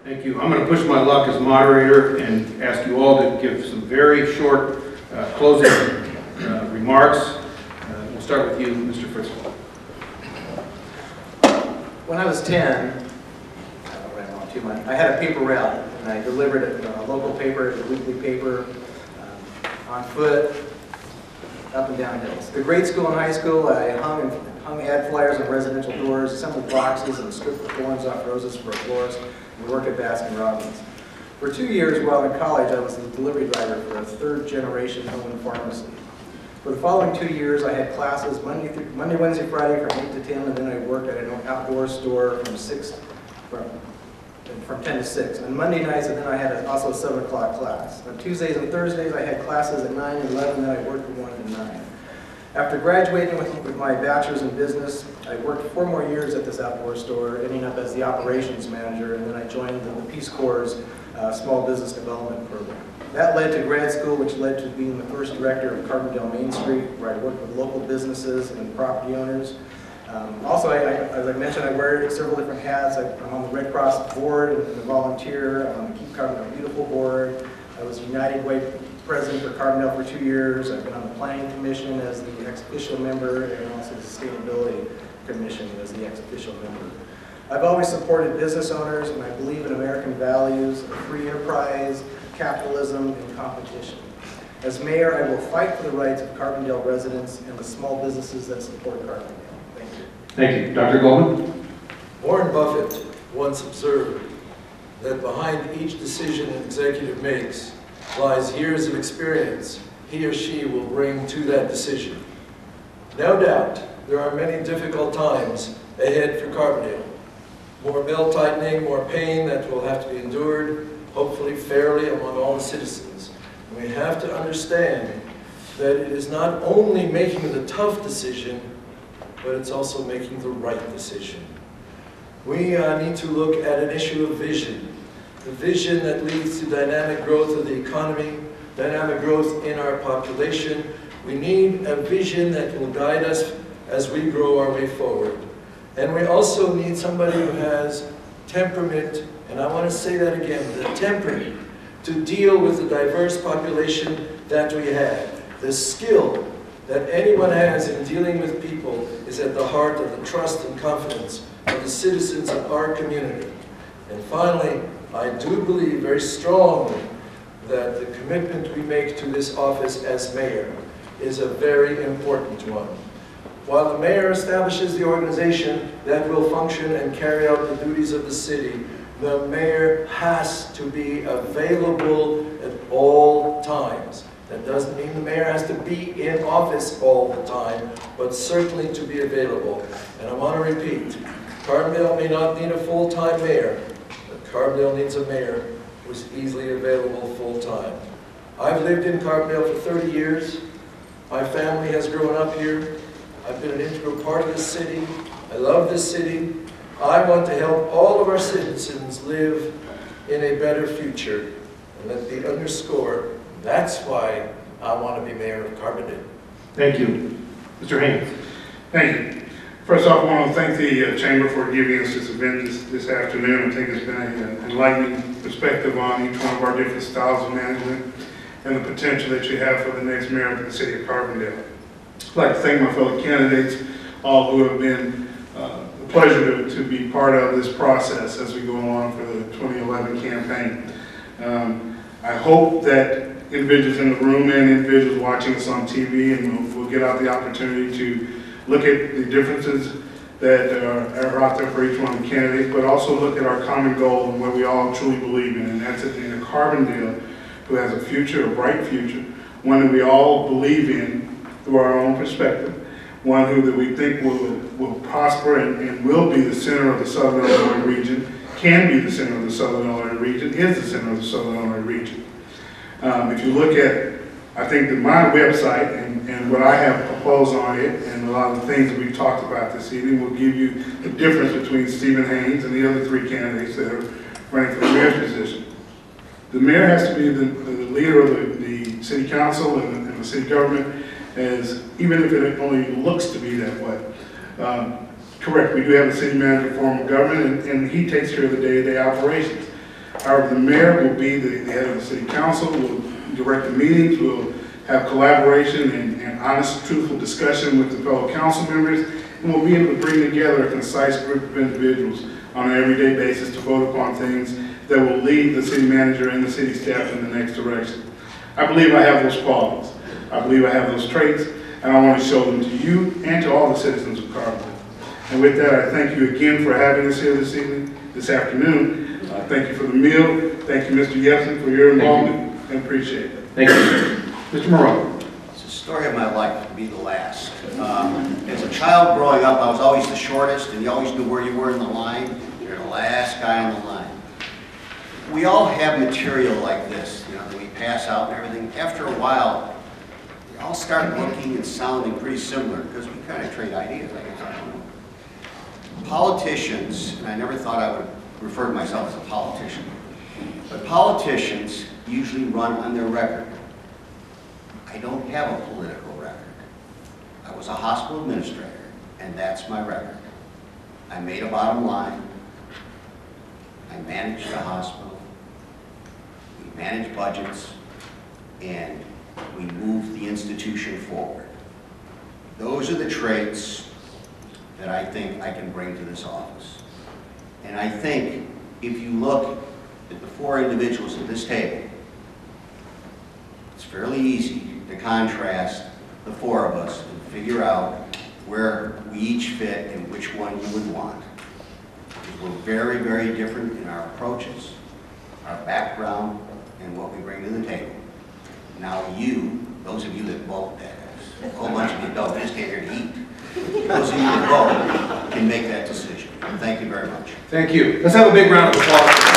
Thank you. I'm going to push my luck as moderator and ask you all to give some very short closing remarks. We'll start with you, Mr. Frisco. When I was 10, I don't ramble on too much, I had a paper route, and I delivered it, a local paper, a weekly paper, on foot, up and down hills. The grade school and high school, I hung ad flyers on residential doors, assembled boxes, and stripped the thorns off roses for florists, and worked at Baskin Robbins. For 2 years while in college, I was the delivery driver for a third-generation home and pharmacy. For the following 2 years, I had classes Monday, Wednesday, Friday from 8 to 10, and then I worked at an outdoor store from 10 to 6. On Monday nights, and then I had also a 7 o'clock class. On Tuesdays and Thursdays, I had classes at 9 and 11, then I worked from 1 to 9. After graduating with my bachelor's in business, I worked 4 more years at this outdoor store, ending up as the operations manager, and then I joined the Peace Corps' small business development program. That led to grad school, which led to being the first director of Carbondale Main Street, where I worked with local businesses and property owners. Also, as I mentioned, I wear several different hats. I'm on the Red Cross board and a volunteer. I'm on the Keep Carbondale Beautiful board. I was United Way president for Carbondale for 2 years. I've been on the Planning Commission as the ex-official member, and also the Sustainability Commission as the ex-official member. I've always supported business owners, and I believe in American values of free enterprise, capitalism, and competition. As mayor, I will fight for the rights of Carbondale residents and the small businesses that support Carbondale. Thank you. Thank you. Dr. Goldman? Warren Buffett once observed that behind each decision an executive makes lies years of experience he or she will bring to that decision. No doubt, there are many difficult times ahead for Carbondale. More belt tightening, more pain that will have to be endured, hopefully fairly among all the citizens. And we have to understand that it is not only making the tough decision, but it's also making the right decision. We need to look at an issue of vision. The vision that leads to dynamic growth of the economy, dynamic growth in our population. We need a vision that will guide us as we grow our way forward. And we also need somebody who has temperament, and I want to say that again, the temperament to deal with the diverse population that we have. The skill that anyone has in dealing with people is at the heart of the trust and confidence of the citizens of our community. And finally, I do believe very strongly that the commitment we make to this office as mayor is a very important one. While the mayor establishes the organization that will function and carry out the duties of the city, the mayor has to be available at all times. That doesn't mean the mayor has to be in office all the time, but certainly to be available. And I want to repeat, Carbondale may not need a full-time mayor, but Carbondale needs a mayor who's easily available full-time. I've lived in Carbondale for 30 years. My family has grown up here. I've been an integral part of this city. I love this city. I want to help all of our citizens live in a better future. And let me underscore, that's why I want to be mayor of Carbondale. Thank you. Mr. Haynes? Thank you. First off, I want to thank the Chamber for giving us this event this afternoon. I think it's been an enlightening perspective on each one of our different styles of management and the potential that you have for the next mayor of the city of Carbondale. I'd like to thank my fellow candidates, all who have been a pleasure to be part of this process as we go along for the 2011 campaign. I hope that individuals in the room and individuals watching us on TV, and we'll get out the opportunity to look at the differences that are out there for each one of the candidates, but also look at our common goal and what we all truly believe in, and that's in a Carbondale who has a future, a bright future, one that we all believe in through our own perspective, one that we think will prosper and will be the center of the Southern Illinois region, can be the center of the Southern Illinois region, is the center of the Southern Illinois region. If you look at, I think that my website and what I have proposed on it, and a lot of the things that we've talked about this evening will give you the difference between Stephen Haynes and the other 3 candidates that are running for the mayor's position. The mayor has to be the leader of the city council and the city government, as even if it only looks to be that way. Correct, we do have a city manager form of government, and he takes care of the day-to-day operations. However, the mayor will be the head of the city council, will direct the meetings, will have collaboration and honest, truthful discussion with the fellow council members, and we'll be able to bring together a concise group of individuals on an everyday basis to vote upon things that will lead the city manager and the city staff in the next direction. I believe I have those qualities. I believe I have those traits, and I want to show them to you and to all the citizens of Carbondale. And with that, I thank you again for having us here this evening, this afternoon. Thank you for the meal. Thank you, Mr. Yepsen, for your involvement, and appreciate it. Thank you. Mr. Mayoral. It's the story of my life to be the last. As a child growing up, I was always the shortest, and you always knew where you were in the line. You're the last guy on the line. We all have material like this, you know, that we pass out and everything. After a while, we all start looking and sounding pretty similar because we kind of trade ideas, I guess. I don't know. Politicians, and I never thought I would refer to myself as a politician, but politicians usually run on their record. I don't have a political record. I was a hospital administrator, and that's my record. I made a bottom line. I managed the hospital. We managed budgets, and we moved the institution forward. Those are the traits that I think I can bring to this office. And I think if you look at the four individuals at this table, it's fairly easy to contrast the four of us and figure out where we each fit and which one you would want. Because we're very, very different in our approaches, our background, and what we bring to the table. Now you, those of you that vote, that is, a whole bunch of you don't, just came here to eat. Those of you that vote can make that decision. Thank you very much. Thank you. Let's have a big round of applause.